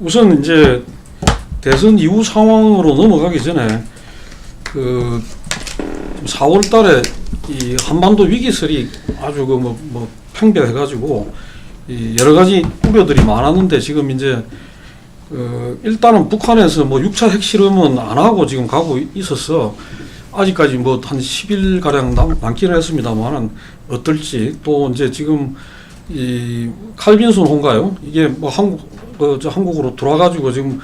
우선 이제 대선 이후 상황으로 넘어가기 전에 그 4월달에 이 한반도 위기설이 아주 그 뭐 팽배해가지고 이 여러 가지 우려들이 많았는데 지금 이제 일단은 북한에서 뭐 6차 핵실험은 안 하고 지금 가고 있어서 아직까지 뭐 한 10일 가량 남기는 했습니다만은 어떨지 또 이제 지금 이 칼빈슨 호인가요? 이게 뭐 한국으로 돌아가지고 지금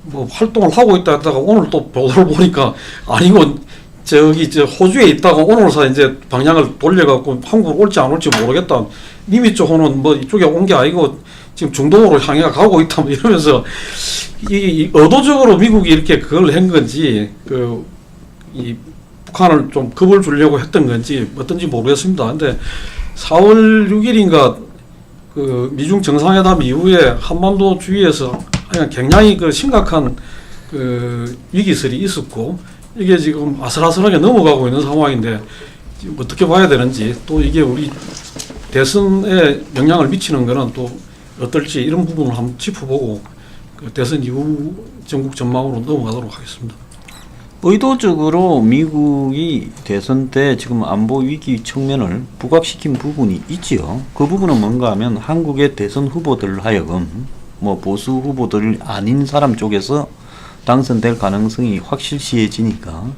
뭐 활동을 하고 있다 했다가 오늘 또 보도를 보니까 아니고 저기 저 호주에 있다가 오늘서 이제 방향을 돌려갖고 한국으로 올지 안 올지 모르겠다. 이미 쪽은 뭐 이쪽에 온 게 아니고 지금 중동으로 향해 가고 있다 뭐 이러면서 이 의도적으로 미국이 이렇게 그걸 한 건지 이 북한을 좀 겁을 주려고 했던 건지 어떤지 모르겠습니다. 근데 4월 6일인가 그 미중 정상회담 이후에 한반도 주위에서 그냥 굉장히 그 심각한 그 위기설이 있었고 이게 지금 아슬아슬하게 넘어가고 있는 상황인데 지금 어떻게 봐야 되는지 또 이게 우리 대선에 영향을 미치는 거는 또 어떨지 이런 부분을 한번 짚어보고 그 대선 이후 전국 전망으로 넘어가도록 하겠습니다. 의도적으로 미국이 대선 때 지금 안보 위기 측면을 부각시킨 부분이 있지요. 그 부분은 뭔가 하면 한국의 대선 후보들 하여금 뭐 보수 후보들 아닌 사람 쪽에서 당선될 가능성이 확실시해지니까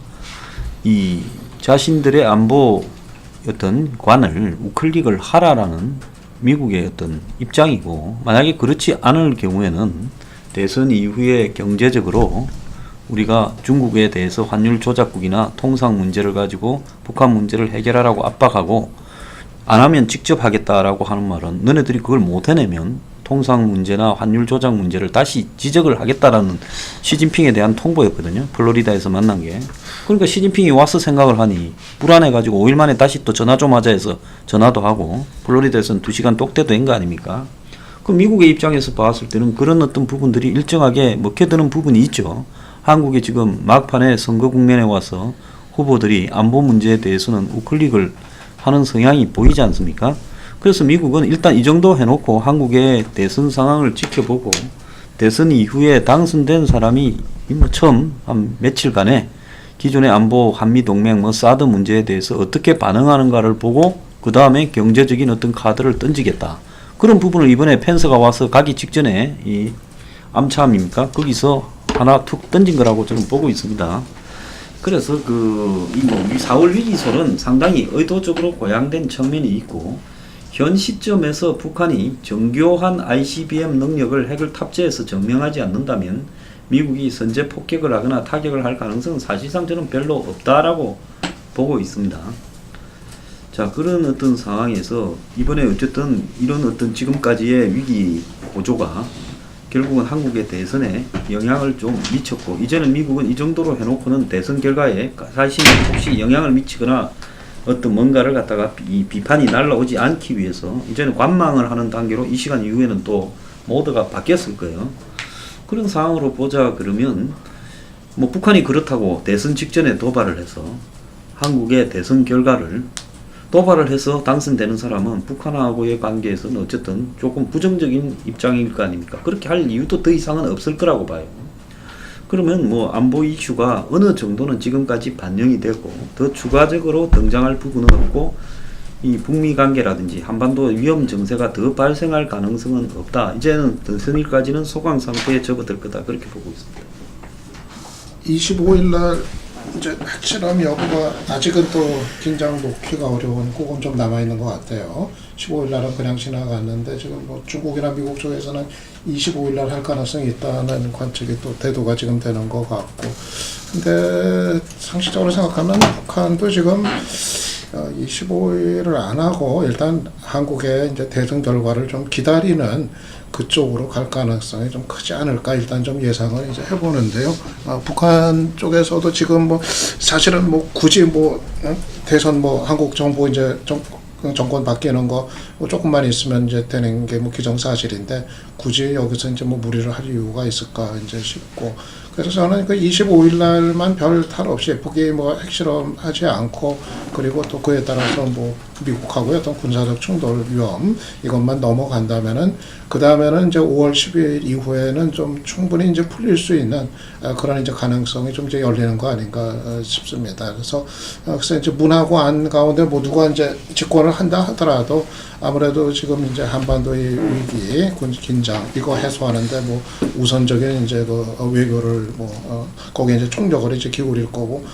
이 자신들의 안보 어떤 관을 우클릭을 하라라는 미국의 어떤 입장이고, 만약에 그렇지 않을 경우에는 대선 이후에 경제적으로 우리가 중국에 대해서 환율 조작국이나 통상 문제를 가지고 북한 문제를 해결하라고 압박하고 안 하면 직접 하겠다라고 하는 말은 너네들이 그걸 못 해내면 통상 문제나 환율 조작 문제를 다시 지적을 하겠다라는 시진핑에 대한 통보였거든요. 플로리다에서 만난 게. 그러니까 시진핑이 와서 생각을 하니 불안해가지고 5일 만에 다시 또 전화 좀 하자 해서 전화도 하고 플로리다에서는 2시간 똑대도 한 거 아닙니까? 그럼 미국의 입장에서 봤을 때는 그런 어떤 부분들이 일정하게 먹혀드는 부분이 있죠. 한국이 지금 막판에 선거 국면에 와서 후보들이 안보 문제에 대해서는 우클릭을 하는 성향이 보이지 않습니까? 그래서 미국은 일단 이 정도 해놓고 한국의 대선 상황을 지켜보고 대선 이후에 당선된 사람이 뭐 처음 한 며칠간에 기존의 안보 한미동맹 뭐 사드 문제에 대해서 어떻게 반응하는가를 보고 그 다음에 경제적인 어떤 카드를 던지겠다. 그런 부분을 이번에 펜스가 와서 가기 직전에 이 암참입니까? 거기서 하나 툭 던진 거라고 저는 보고 있습니다. 그래서 이 4월 위기설은 상당히 의도적으로 고양된 측면이 있고, 현 시점에서 북한이 정교한 ICBM 능력을 핵을 탑재해서 증명하지 않는다면 미국이 선제 폭격을 하거나 타격을 할 가능성은 사실상 저는 별로 없다라고 보고 있습니다. 자, 그런 어떤 상황에서 이번에 어쨌든 이런 어떤 지금까지의 위기 구조가 결국은 한국의 대선에 영향을 좀 미쳤고, 이제는 미국은 이 정도로 해놓고는 대선 결과에 사실 혹시 영향을 미치거나 어떤 뭔가를 갖다가 이 비판이 날라오지 않기 위해서 이제는 관망을 하는 단계로 이 시간 이후에는 또 모드가 바뀌었을 거예요. 그런 상황으로 보자 그러면 뭐 북한이 그렇다고 대선 직전에 도발을 해서 한국의 대선 결과를 도발을 해서 당선되는 사람은 북한하고의 관계에서는 어쨌든 조금 부정적인 입장일 거 아닙니까? 그렇게 할 이유도 더 이상은 없을 거라고 봐요. 그러면 뭐 안보 이슈가 어느 정도는 지금까지 반영이 되고 더 추가적으로 등장할 부분은 없고, 이 북미 관계라든지 한반도 위험 정세가 더 발생할 가능성은 없다. 이제는 대선일까지는 소강 상태에 접어들 거다. 그렇게 보고 있습니다. 25일 날 이제 핵실험 여부가 아직은 또 긴장 놓기가 어려운 그건 좀 남아있는 것 같아요. 15일 날은 그냥 지나갔는데 지금 뭐 중국이나 미국 쪽에서는 25일 날 할 가능성이 있다는 관측이 또 대두가 지금 되는 것 같고, 근데 상식적으로 생각하면 북한도 지금 25일을 안 하고 일단 한국의 이제 대선 결과를 좀 기다리는 그쪽으로 갈 가능성이 좀 크지 않을까 일단 좀 예상을 이제 해보는데요. 북한 쪽에서도 지금 뭐 사실은 뭐 굳이 뭐 대선 뭐 한국 정부 이제 정권 바뀌는 거 뭐 조금만 있으면 이제 되는 게 뭐 기정사실인데 굳이 여기서 이제 뭐 무리를 할 이유가 있을까 이제 싶고, 그래서 저는 그 25일 날만 별 탈 없이 북이 뭐 핵실험하지 않고 그리고 또 그에 따라서 뭐 미국하고의 어떤 군사적 충돌 위험 이것만 넘어간다면은 그 다음에는 이제 5월 10일 이후에는 좀 충분히 이제 풀릴 수 있는 그런 이제 가능성이 좀 이제 열리는 거 아닌가 싶습니다. 그래서 이제 문하고 안 가운데 모두가 이제 집권을 한다 하더라도 아무래도 지금 이제 한반도의 위기, 긴장 이거 해소하는데 뭐 우선적인 이제 그 외교를 거기에 이제 총력을 이제 기울일 거고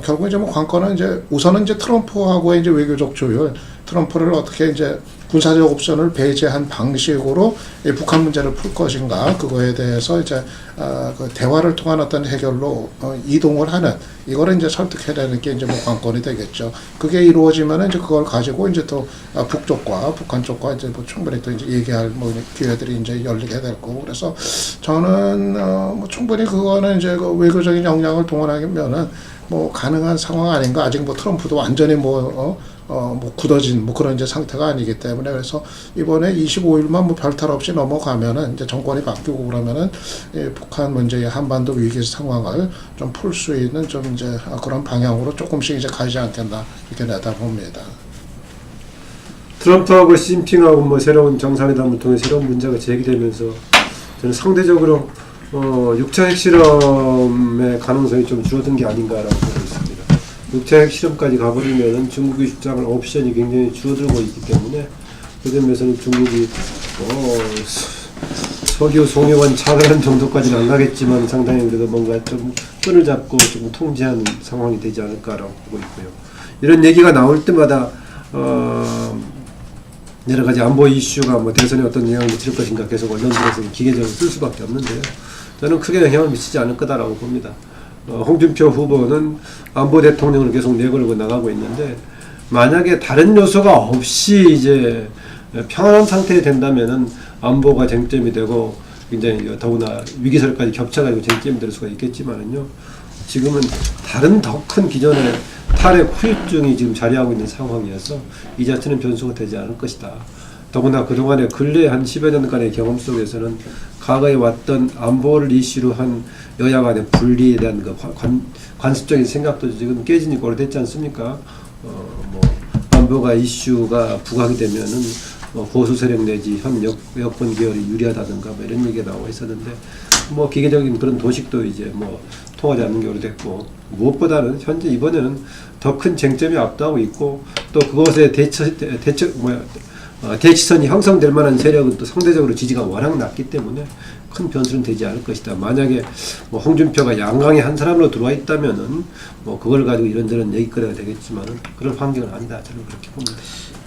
결국 이제 뭐 관건은 이제 우선은 이제 트럼프하고의 이제 외교적 조율, 트럼프를 어떻게 이제 군사적 옵션을 배제한 방식으로 이 북한 문제를 풀 것인가 그거에 대해서 이제 그 대화를 통한 어떤 해결로 이동을 하는 이거를 이제 설득해내는 게 이제 뭐 관건이 되겠죠. 그게 이루어지면은 이제 그걸 가지고 이제 또 북쪽과 북한 쪽과 이제 뭐 충분히 또 이제 얘기할 뭐 기회들이 이제 열리게 될 거고 그래서 저는 뭐 충분히 그거는 이제 그 외교적인 역량을 동원하면은 뭐 가능한 상황 아닌가. 아직 뭐 트럼프도 완전히 뭐 굳어진 뭐 그런 이제 상태가 아니기 때문에 그래서 이번에 25일만 뭐 별탈 없이 넘어가면은 이제 정권이 바뀌고 그러면은 북한 문제의 한반도 위기 상황을 좀 풀 수 있는 좀 이제 그런 방향으로 조금씩 이제 가지 않겠나 이렇게 내다봅니다. 트럼프하고 시진핑하고 뭐 새로운 정상회담을 통해 새로운 문제가 제기되면서 저는 상대적으로 6차 핵실험의 가능성이 좀 줄어든 게 아닌가라고 보고 있습니다. 6차 핵실험까지 가버리면 중국의 주장을 옵션이 굉장히 줄어들고 있기 때문에 그 점에서는 중국이 석유 송유관 차별한 정도까지는 안 가겠지만 상당히 그래도 뭔가 좀 끈을 잡고 좀 통제하는 상황이 되지 않을까라고 보고 있고요. 이런 얘기가 나올 때마다 여러 가지 안보 이슈가 뭐 대선에 어떤 영향을 미칠 것인가 계속 언론들에서 기계적으로 쓸 수밖에 없는데요. 저는 크게 영향을 미치지 않을 거다라고 봅니다. 홍준표 후보는 안보 대통령을 계속 내걸고 나가고 있는데 만약에 다른 요소가 없이 이제 평안한 상태에 된다면은 안보가 쟁점이 되고 굉장히 더구나 위기설까지 겹쳐가지고 쟁점이 될 수가 있겠지만은요. 지금은 다른 더 큰 기존의 탈핵 후유증이 지금 자리하고 있는 상황이어서 이 자체는 변수가 되지 않을 것이다. 더구나 그동안의 근래 한 10여 년간의 경험 속에서는 과거에 왔던 안보를 이슈로 한 여야 간의 분리에 대한 그 관습적인 생각도 지금 깨진 지 오래됐지 않습니까? 뭐 안보가 이슈가 부각이 되면은 보수 세력 내지 현 여권 계열이 유리하다든가 뭐 이런 얘기가 나오고 있었는데 뭐 기계적인 그런 도식도 이제 뭐 통하지 않는 게 오래됐고 무엇보다는 현재 이번에는 더 큰 쟁점이 앞두고 있고 또 그것에 대치선이 형성될 만한 세력은 또 상대적으로 지지가 워낙 낮기 때문에 큰 변수는 되지 않을 것이다. 만약에 뭐 홍준표가 양강의 한 사람으로 들어와 있다면은 뭐 그걸 가지고 이런저런 얘기거리가 되겠지만은 그런 환경은 아니다. 저는 그렇게 봅니다.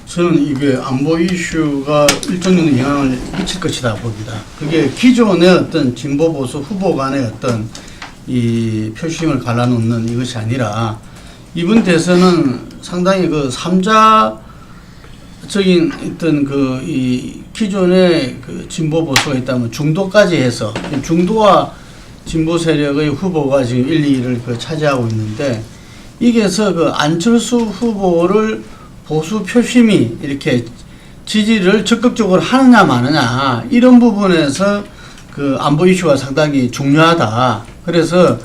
저는 이게 안보 이슈가 일정 정도 영향을 미칠 것이다 봅니다. 그게 기존의 어떤 진보 보수 후보 간의 어떤 이 표심을 갈라놓는 이것이 아니라 이번 대선은 상당히 그 3자적인 어떤 그 이 기존의 그 진보 보수가 있다면 중도까지 해서 중도와 진보 세력의 후보가 지금 1, 2위를 그 차지하고 있는데 이게서 그 안철수 후보를 보수 표심이 이렇게 지지를 적극적으로 하느냐 마느냐 이런 부분에서 그 안보 이슈가 상당히 중요하다. 그래서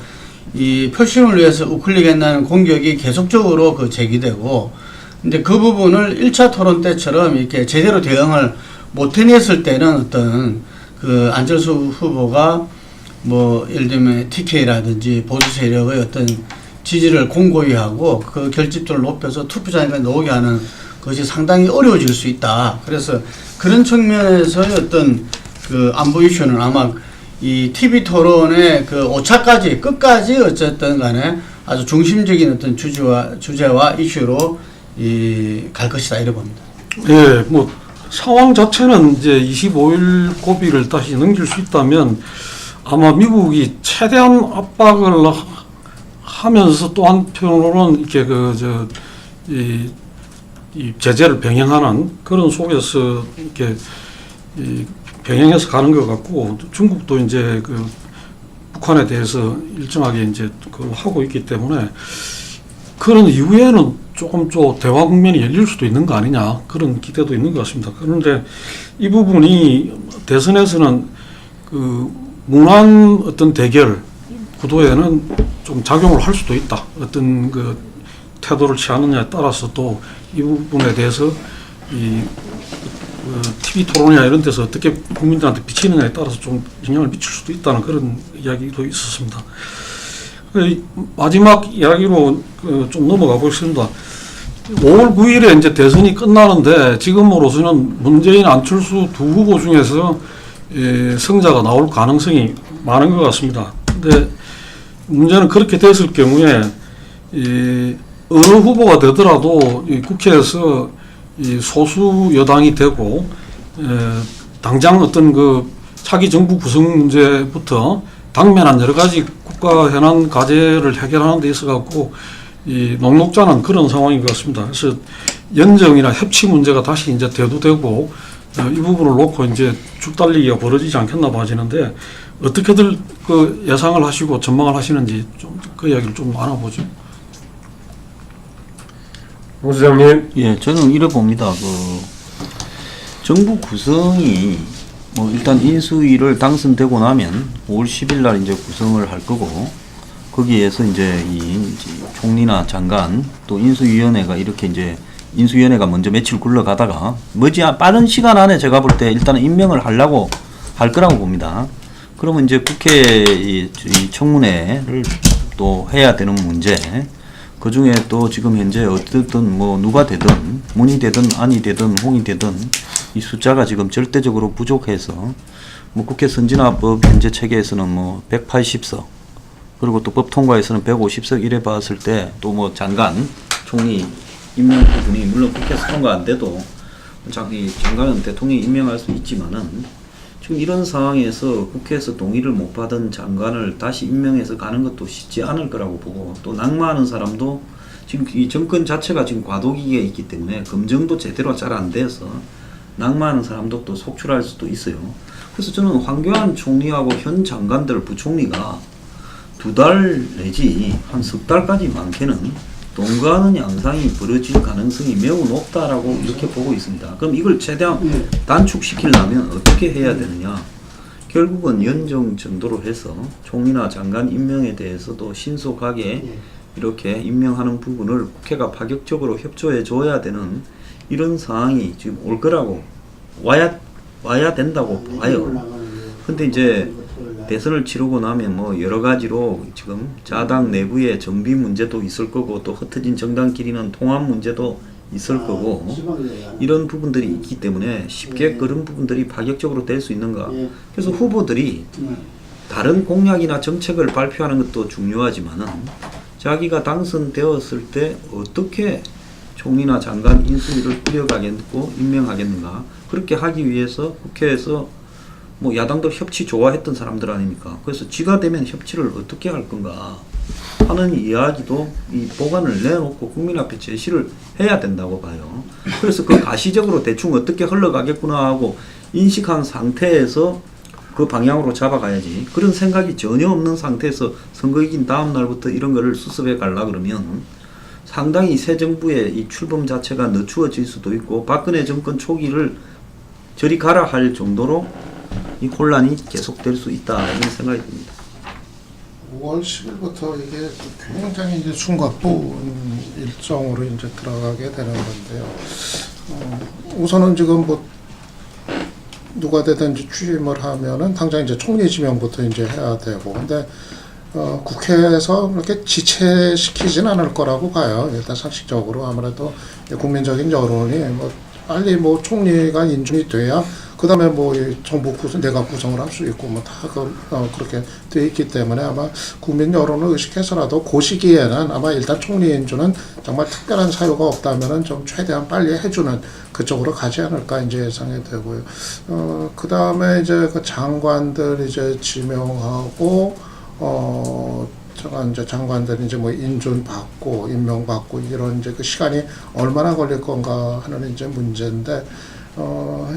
이 표심을 위해서 우클릭한다는 공격이 계속적으로 그 제기되고 근데 그 부분을 1차 토론 때처럼 이렇게 제대로 대응을 못 해냈을 때는 어떤 그 안철수 후보가 뭐 예를 들면 TK라든지 보수 세력의 어떤 지지를 공고히 하고 그 결집도를 높여서 투표장에 나오게 하는 것이 상당히 어려워질 수 있다. 그래서 그런 측면에서의 어떤 그 안보 이슈는 아마 이 TV 토론의 그 5차까지 끝까지 어쨌든 간에 아주 중심적인 어떤 주제와 이슈로 갈 것이다 이렇게 봅니다. 예, 뭐 상황 자체는 이제 25일 고비를 다시 넘길 수 있다면 아마 미국이 최대한 압박을 하면서 또 한편으로는 이렇게 이 제재를 병행하는 그런 속에서 이렇게 병행해서 가는 것 같고 중국도 이제 그 북한에 대해서 일정하게 이제 그 하고 있기 때문에 그런 이후에는 조금 대화 국면이 열릴 수도 있는 거 아니냐 그런 기대도 있는 것 같습니다. 그런데 이 부분이 대선에서는 그 무난 어떤 대결 구도에는 좀 작용을 할 수도 있다. 어떤 그 태도를 취하느냐에 따라서 또 이 부분에 대해서 이 TV 토론이나 이런 데서 어떻게 국민들한테 비치느냐에 따라서 좀 영향을 미칠 수도 있다는 그런 이야기도 있었습니다. 마지막 이야기로 좀 넘어가 보겠습니다. 5월 9일에 이제 대선이 끝나는데 지금으로서는 문재인, 안철수 두 후보 중에서 승자가 나올 가능성이 많은 것 같습니다. 근데 문제는 그렇게 됐을 경우에 어느 후보가 되더라도 이 국회에서 이 소수 여당이 되고 당장 어떤 그 차기 정부 구성 문제부터 당면한 여러 가지 국가 현안 과제를 해결하는 데 있어 갖고 이 녹록자는 그런 상황인 것 같습니다. 그래서 연정이나 협치 문제가 다시 이제 대두되고 이 부분을 놓고 이제 죽달리기가 벌어지지 않겠나 봐지는데 어떻게들 그 예상을 하시고 전망을 하시는지 좀 그 이야기를 좀 나눠보죠. 홍 소장님. 예, 저는 이래 봅니다. 정부 구성이 뭐 일단 인수위를 당선되고 나면 5월 10일 날 이제 구성을 할 거고 거기에서 이제 총리나 장관 또 인수위원회가 이렇게 이제 인수위원회가 먼저 며칠 굴러가다가 빠른 시간 안에 제가 볼 때 일단은 임명을 하려고 할 거라고 봅니다. 그러면 이제 국회 이 청문회를 또 해야 되는 문제, 그 중에 또 지금 현재 어쨌든 뭐 누가 되든 문이 되든 안이 되든 홍이 되든 이 숫자가 지금 절대적으로 부족해서 뭐 국회 선진화법 현재 체계에서는 뭐 180석 그리고 또 법 통과에서는 150석 이래 봤을 때 또 뭐 장관, 총리 임명 부분이 물론 국회에서 통과 안 돼도 장관은 대통령이 임명할 수 있지만은 지금 이런 상황에서 국회에서 동의를 못 받은 장관을 다시 임명해서 가는 것도 쉽지 않을 거라고 보고 또 낙마하는 사람도 지금 이 정권 자체가 지금 과도기에 있기 때문에 검증도 제대로 잘 안 돼서 낙마하는 사람도 또 속출할 수도 있어요. 그래서 저는 황교안 총리하고 현 장관들 부총리가 2달 내지 한 석 달까지 많게는 동거하는 양상이 벌어질 가능성이 매우 높다라고 이렇게 보고 있습니다. 그럼 이걸 최대한 단축시키려면 어떻게 해야 되느냐? 결국은 연정 정도로 해서 총리나 장관 임명에 대해서도 신속하게 이렇게 임명하는 부분을 국회가 파격적으로 협조해 줘야 되는 이런 상황이 지금 올 거라고 와야 된다고 봐요. 근데 이제 대선을 치르고 나면 뭐 여러 가지로 지금 자당 내부의 정비 문제도 있을 거고 또 흩어진 정당끼리는 통합 문제도 있을 거고 이런 부분들이 있기 때문에 쉽게 그런 부분들이 파격적으로 될 수 있는가. 그래서 후보들이 다른 공약이나 정책을 발표하는 것도 중요하지만은 자기가 당선되었을 때 어떻게 총리나 장관 인수위를 꾸려가겠고 임명하겠는가. 그렇게 하기 위해서 국회에서 뭐 야당도 협치 좋아했던 사람들 아닙니까? 그래서 쥐가 되면 협치를 어떻게 할 건가 하는 이야기도 이 법안을 내놓고 국민 앞에 제시를 해야 된다고 봐요. 그래서 그 가시적으로 대충 어떻게 흘러가겠구나 하고 인식한 상태에서 그 방향으로 잡아가야지. 그런 생각이 전혀 없는 상태에서 선거 이긴 다음 날부터 이런 거를 수습해 가려 그러면 상당히 새 정부의 이 출범 자체가 늦추어질 수도 있고 박근혜 정권 초기를 저리 가라 할 정도로 이 혼란이 계속될 수 있다 이런 생각이 듭니다. 5월 10일부터 이게 굉장히 이제 숨가쁜 일정으로 이제 들어가게 되는 건데요. 우선은 지금 뭐 누가 되든지 취임을 하면은 당장 이제 총리 지명부터 이제 해야 되고, 근데 국회에서 그렇게 지체시키진 않을 거라고 봐요. 일단 상식적으로 아무래도 국민적인 여론이 뭐 빨리 뭐 총리가 인준이 돼야 그다음에 뭐 정부 구성, 내각 구성을 할 수 있고 뭐 다 그렇게 돼 있기 때문에 아마 국민 여론을 의식해서라도 그 시기에는 아마 일단 총리 인준은 정말 특별한 사유가 없다면은 좀 최대한 빨리 해주는 그쪽으로 가지 않을까 이제 예상이 되고요. 그다음에 이제 그 장관들 이제 지명하고 이제 장관들이 이제 뭐 인준 받고 임명 받고 이런 이제 그 시간이 얼마나 걸릴 건가 하는 이제 문제인데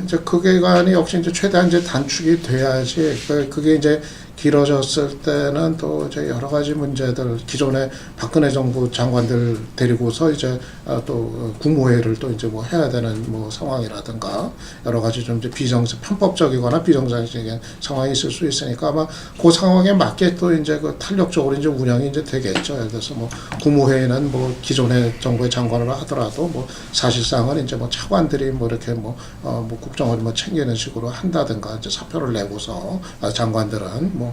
이제 그 기간이 역시 이제 최대한 이제 단축이 돼야지 그게 이제 길어졌을 때는 또 이제 여러 가지 문제들 기존의 박근혜 정부 장관들 데리고서 이제 또 국무회의를 또 이제 뭐 해야 되는 뭐 상황이라든가 여러 가지 좀 이제 편법적이거나 비정상적인 상황이 있을 수 있으니까 아마 그 상황에 맞게 또 이제 그 탄력적으로 이제 운영이 이제 되겠죠. 그래서 뭐 국무회의는 뭐 기존의 정부의 장관을 하더라도 뭐 사실상은 이제 뭐 차관들이 뭐 이렇게 뭐 국정을 뭐 챙기는 식으로 한다든가 이제 사표를 내고서 장관들은 뭐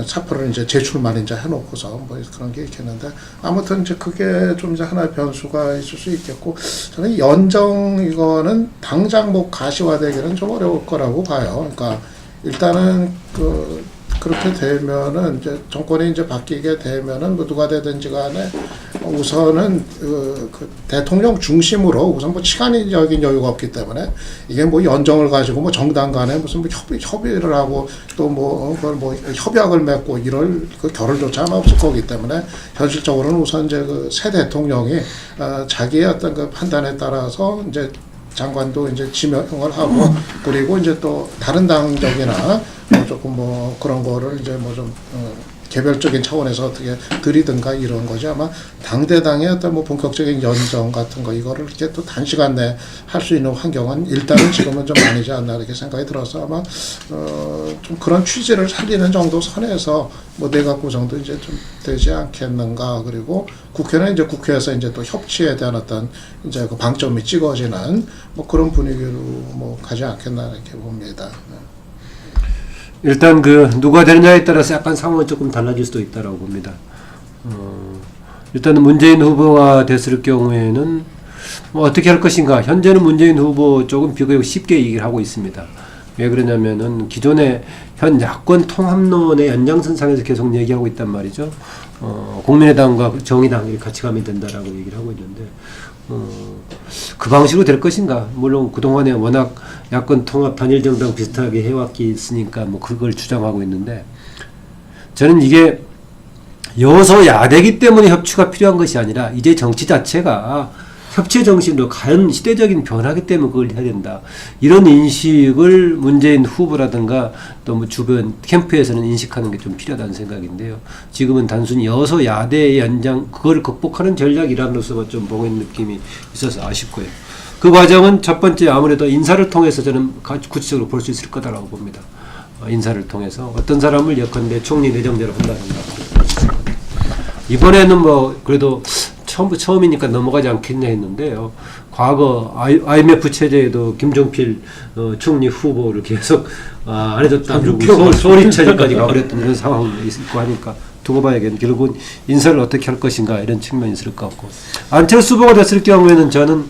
사표를 이제 제출만 이제 해놓고서 뭐 그런 게 있겠는데 아무튼 이제 그게 좀 이제 하나의 변수가 있을 수 있겠고 저는 연정 이거는 당장 뭐 가시화되기는 좀 어려울 거라고 봐요. 그러니까 일단은 그렇게 되면은 이제 정권이 이제 바뀌게 되면은 뭐 누가 되든지 간에 우선은 그 대통령 중심으로 우선 뭐 시간적인 여유가 없기 때문에 이게 뭐 연정을 가지고 뭐 정당 간에 무슨 뭐 협의를 하고 또 뭐 그걸 뭐 협약을 맺고 이럴 그 결을조차 아마 없을 거기 때문에 현실적으로는 우선 이제 그 새 대통령이 자기의 어떤 그 판단에 따라서 이제 장관도 이제 지명을 하고 그리고 이제 또 다른 당적이나 뭐 조금 뭐 그런 거를 이제 뭐 좀 개별적인 차원에서 어떻게 들이든가 이런 거지 아마 당대당의 어떤 뭐 본격적인 연정 같은 거 이거를 이렇게 또 단시간 내에 할 수 있는 환경은 일단은 지금은 좀 아니지 않나 이렇게 생각이 들어서 아마 좀 그런 취지를 살리는 정도 선에서 뭐 내각 구성도 이제 좀 되지 않겠는가. 그리고 국회는 이제 국회에서 이제 또 협치에 대한 어떤 이제 그 방점이 찍어지는 뭐 그런 분위기로 뭐 가지 않겠나 이렇게 봅니다. 일단 그 누가 되느냐에 따라서 약간 상황은 조금 달라질 수도 있다라고 봅니다. 일단은 문재인 후보가 됐을 경우에는 뭐 어떻게 할 것인가. 현재는 문재인 후보 쪽은 비교적 쉽게 얘기를 하고 있습니다. 왜 그러냐면은 기존의 현 야권 통합론의 연장선상에서 계속 얘기하고 있단 말이죠. 국민의당과 정의당이 같이 가면 된다라고 얘기를 하고 있는데 그 방식으로 될 것인가. 물론 그동안에 워낙 야권 통합 단일 정당 비슷하게 해왔기 있으니까 뭐 그걸 주장하고 있는데 저는 이게 여소야대기 때문에 협치가 필요한 것이 아니라 이제 정치 자체가 협치 정신으로 가는 시대적인 변화기 때문에 그걸 해야 된다. 이런 인식을 문재인 후보라든가 또 뭐 주변 캠프에서는 인식하는 게 좀 필요하다는 생각인데요. 지금은 단순히 여소야대의 연장 그걸 극복하는 전략이라면서 좀 보고 있는 느낌이 있어서 아쉽고요. 그 과정은 첫 번째 아무래도 인사를 통해서 저는 구체적으로 볼 수 있을 거다라고 봅니다. 인사를 통해서 어떤 사람을 예컨대 총리 내정자로 한다든가. 이번에는 뭐 그래도 처음이니까 넘어가지 않겠냐 했는데요. 과거 IMF 체제에도 김종필 총리 후보를 계속 안 해줬다는 소리 체제까지 가버렸던 그런 상황이 있고 하니까 두고 봐야겠는데 결국은 인사를 어떻게 할 것인가 이런 측면이 있을 것 같고 안철수 후보가 됐을 경우에는 저는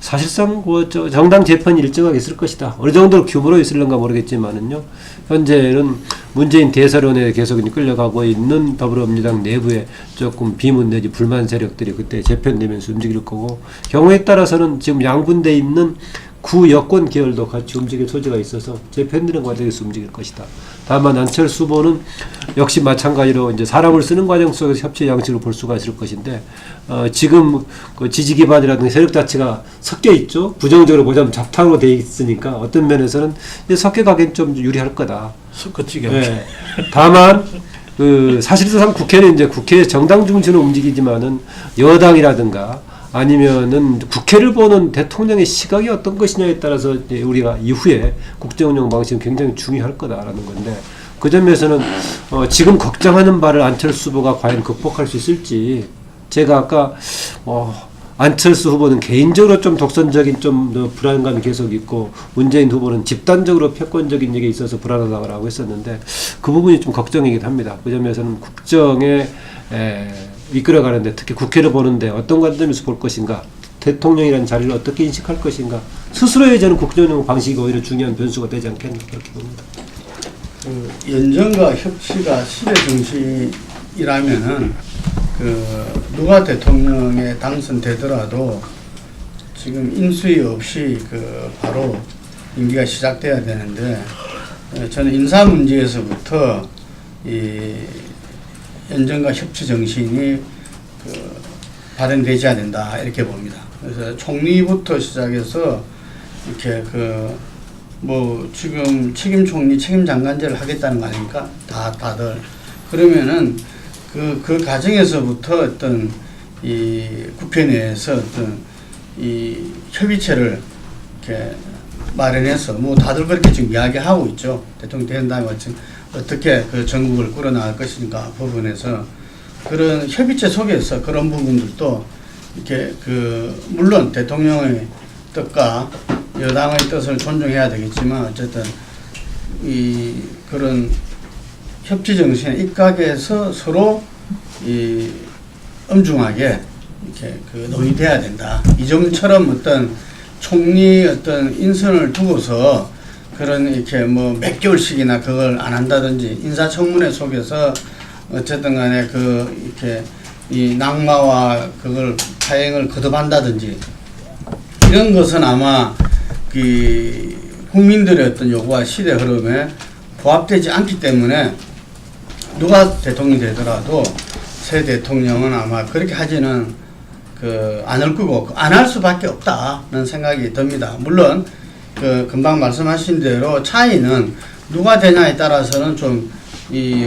사실상 정당 재편이 일정하게 있을 것이다. 어느 정도 규모로 있을런가 모르겠지만은요. 현재는 문재인 대사론에 계속 끌려가고 있는 더불어민주당 내부에 조금 비문 내지 불만 세력들이 그때 재편되면서 움직일 거고 경우에 따라서는 지금 양분돼 있는 구여권 계열도 같이 움직일 소지가 있어서 재편되는 과정에서 움직일 것이다. 다만 안철수 후보는 역시 마찬가지로 이제 사람을 쓰는 과정 속에서 협치 양식을 볼 수가 있을 것인데 지금 그 지지 기반이라든가 세력 자체가 섞여 있죠. 부정적으로 보자면 잡탕으로 돼 있으니까 어떤 면에서는 이제 섞여 가긴 좀 유리할 거다. 섞어지게. 네. 다만 그 사실상 국회는 이제 국회 정당 중심으로 움직이지만은 여당이라든가 아니면은 국회를 보는 대통령의 시각이 어떤 것이냐에 따라서 이제 우리가 이후에 국정운영 방식은 굉장히 중요할 거다라는 건데 그 점에서는 지금 걱정하는 바를 안철수 후보가 과연 극복할 수 있을지 제가 아까 안철수 후보는 개인적으로 좀 독선적인 좀 불안감이 계속 있고 문재인 후보는 집단적으로 패권적인 얘기에 있어서 불안하다고 했었는데 그 부분이 좀 걱정이긴 합니다. 그 점에서는 국정에 이끌어가는데 특히 국회를 보는데 어떤 관점에서 볼 것인가 대통령이라는 자리를 어떻게 인식할 것인가 스스로의 저는 국정운영 방식이 오히려 중요한 변수가 되지 않겠나 그렇게 봅니다. 그 연정과 협치가 시대 정치이라면은 누가 대통령에 당선되더라도 지금 인수위 없이 바로 임기가 시작돼야 되는데 저는 인사 문제에서부터 이 연정과 협치 정신이 발현되지 않는다 이렇게 봅니다. 그래서 총리부터 시작해서 이렇게 뭐 지금 책임 총리, 책임 장관제를 하겠다는 거 아닙니까? 다들. 그러면은 그 과정에서부터 어떤 이 국회 내에서 어떤 이 협의체를 이렇게 마련해서 뭐 다들 그렇게 지금 이야기하고 있죠. 대통령 된 다음에 어떻게 그 전국을 끌어나갈 것인가 부분에서 그런 협의체 속에서 그런 부분들도 이렇게 물론 대통령의 뜻과 여당의 뜻을 존중해야 되겠지만 어쨌든 그런 협치 정신에 입각해서 서로 엄중하게 이렇게 논의돼야 된다. 이전처럼 어떤 총리 어떤 인선을 두고서 그런 이렇게 뭐 몇 개월씩이나 그걸 안 한다든지 인사청문회 속에서 어쨌든 간에 이렇게 이 낙마와 그걸 파행을 거듭한다든지 이런 것은 아마 국민들의 어떤 요구와 시대 흐름에 부합되지 않기 때문에 누가 대통령이 되더라도 새 대통령은 아마 그렇게 하지는 않을 거고 안 할 수밖에 없다는 생각이 듭니다. 물론 금방 말씀하신 대로 차이는 누가 되냐에 따라서는 좀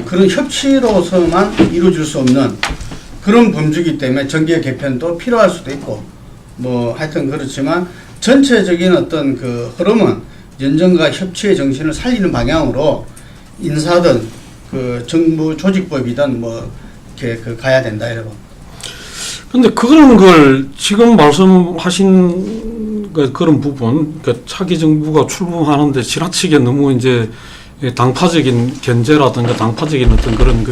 그런 협치로서만 이루어질 수 없는 그런 범주기 때문에 정계 개편도 필요할 수도 있고 뭐 하여튼 그렇지만 전체적인 어떤 흐름은 연정과 협치의 정신을 살리는 방향으로 인사든 정부 조직법이든 뭐 이렇게 가야 된다 이러고. 근데 그런 걸 지금 말씀하신 그런 부분, 차기 정부가 출범하는데 지나치게 너무 이제 당파적인 견제라든가 당파적인 어떤 그런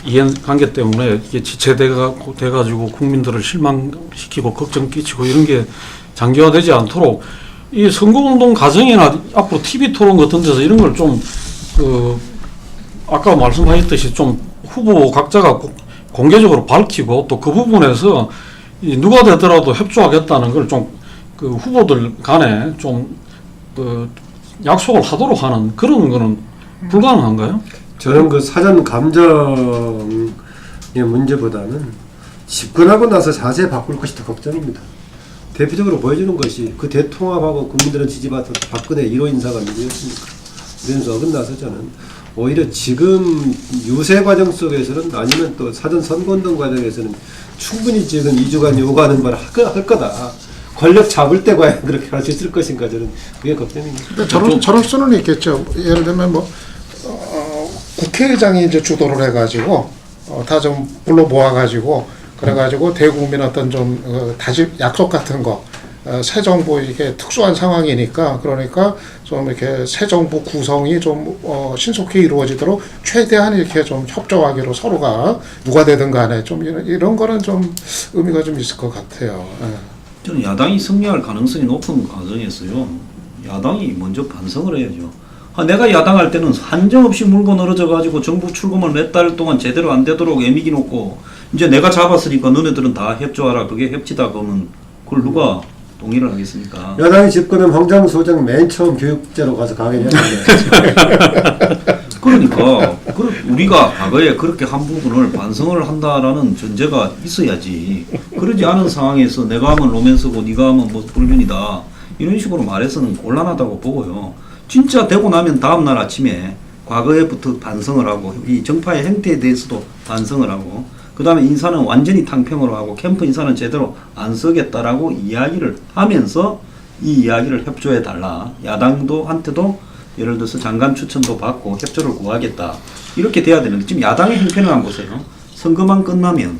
이해관계 때문에 이게 지체돼가지고 국민들을 실망시키고 걱정 끼치고 이런 게 장기화되지 않도록 이 선거운동 과정이나 앞으로 TV 토론 같은 데서 이런 걸 좀 아까 말씀하셨듯이 좀 후보 각자가 공개적으로 밝히고 또 그 부분에서 누가 되더라도 협조하겠다는 걸 좀 후보들 간에 좀 약속을 하도록 하는 그런 거는 불가능한가요? 저는 사전 감정의 문제보다는 집권하고 나서 자세 바꿀 것이 더 걱정입니다. 대표적으로 보여주는 것이 대통합하고 국민들은 지지받았던 박근혜 1호 인사가 누구였습니까? 이러면서 어긋나서 저는 오히려 지금 유세 과정 속에서는 아니면 또 사전 선거운동 과정에서는 충분히 지금 2주간 요구하는 바를 할 거다. 권력 잡을 때 과연 그렇게 할 수 있을 것인가 저는 그게 걱정입니다. 저런 수는 있겠죠. 예를 들면 국회의장이 이제 주도를 해가지고 다 좀 불러 모아가지고 그래가지고 대국민 어떤 좀 다짐 약속 같은 거 새 정부 이게 특수한 상황이니까 그러니까 좀 이렇게 새 정부 구성이 좀 신속히 이루어지도록 최대한 이렇게 좀 협조하기로 서로가 누가 되든 간에 좀 이런 거는 좀 의미가 좀 있을 것 같아요. 저는 야당이 승리할 가능성이 높은 과정에서요. 야당이 먼저 반성을 해야죠. 내가 야당할 때는 한정없이 물고 늘어져 가지고 정부 출범을 몇 달 동안 제대로 안 되도록 애미기 놓고 이제 내가 잡았으니까 너네들은 다 협조하라. 그게 협치다 그러면 그걸 누가 동의를 하겠습니까? 여당이 집권하면 황장 소장 맨 처음 교육제로 가서 강의를 했는데 그러니까 우리가 과거에 그렇게 한 부분을 반성을 한다라는 전제가 있어야지. 그러지 않은 상황에서 내가 하면 로맨스고 네가 하면 뭐 불륜이다 이런 식으로 말해서는 곤란하다고 보고요. 진짜 되고 나면 다음날 아침에 과거에부터 반성을 하고 이 정파의 행태에 대해서도 반성을 하고 그 다음에 인사는 완전히 탕평으로 하고 캠프 인사는 제대로 안 쓰겠다라고 이야기를 하면서 이 이야기를 협조해 달라. 야당도 한테도 예를 들어서 장관 추천도 받고 협조를 구하겠다. 이렇게 돼야 되는데 지금 야당의 형편을 한번 보세요. 선거만 끝나면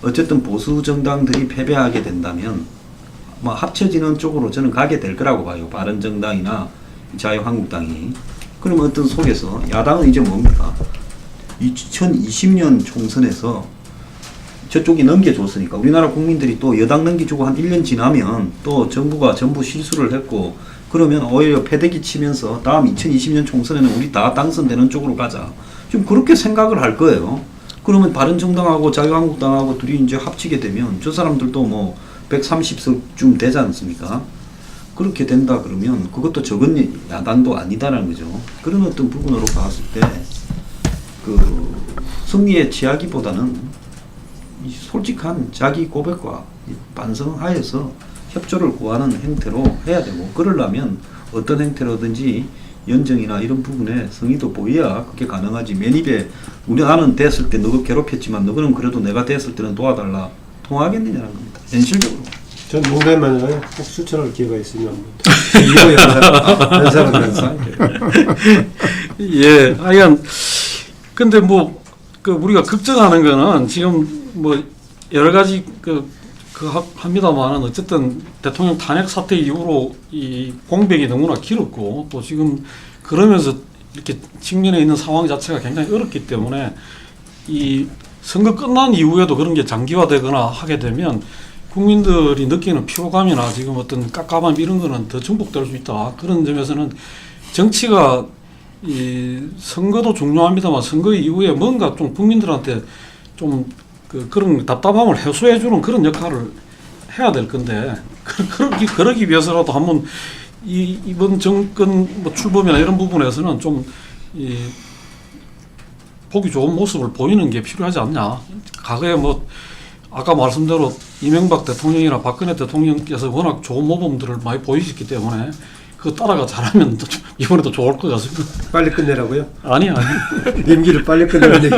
어쨌든 보수 정당들이 패배하게 된다면 뭐 합쳐지는 쪽으로 저는 가게 될 거라고 봐요. 바른정당이나 자유한국당이. 그러면 어떤 속에서 야당은 이제 뭡니까? 2020년 총선에서 저쪽이 넘겨줬으니까 우리나라 국민들이 또 여당 넘겨주고 한 1년 지나면 또 정부가 전부 실수를 했고 그러면 오히려 패대기 치면서 다음 2020년 총선에는 우리 다 당선되는 쪽으로 가자. 좀 그렇게 생각을 할 거예요. 그러면 바른정당하고 자유한국당하고 둘이 이제 합치게 되면 저 사람들도 뭐 130석쯤 되지 않습니까? 그렇게 된다 그러면 그것도 적은 야당도 아니다라는 거죠. 그런 어떤 부분으로 봤을 때 승리에 취하기보다는 솔직한 자기 고백과 반성하여서 협조를 구하는 행태로 해야 되고, 그러려면 어떤 행태로든지 연정이나 이런 부분에 성의도 보여야 그게 가능하지. 맨입에 나는 됐을 때 너가 괴롭혔지만 너는 그래도 내가 됐을 때는 도와달라 통하겠느냐는 겁니다. 현실적으로. 전 농담만 아니라 꼭 추천할 기회가 있으면 이거 연사가 예, 하여간 근데 뭐 그 우리가 걱정하는 거는 지금 뭐 여러 가지 합니다만은 어쨌든 대통령 탄핵 사태 이후로 이 공백이 너무나 길었고 또 지금 그러면서 이렇게 직면해 있는 상황 자체가 굉장히 어렵기 때문에 이 선거 끝난 이후에도 그런 게 장기화되거나 하게 되면 국민들이 느끼는 피로감이나 지금 어떤 깝깝함 이런 거는 더 증폭될 수 있다. 그런 점에서는 정치가 이 선거도 중요합니다만 선거 이후에 뭔가 좀 국민들한테 좀 그런 답답함을 해소해주는 그런 역할을 해야 될 건데 그러기 위해서라도 한번 이번 정권 뭐 출범이나 이런 부분에서는 좀 보기 좋은 모습을 보이는 게 필요하지 않냐. 과거에 뭐 아까 말씀대로 이명박 대통령이나 박근혜 대통령께서 워낙 좋은 모범들을 많이 보이셨기 때문에 그거 따라가 잘하면 이번에도 좋을 것 같습니다. 빨리 끝내라고요? 아니. 임기를 빨리 끝내는 얘기.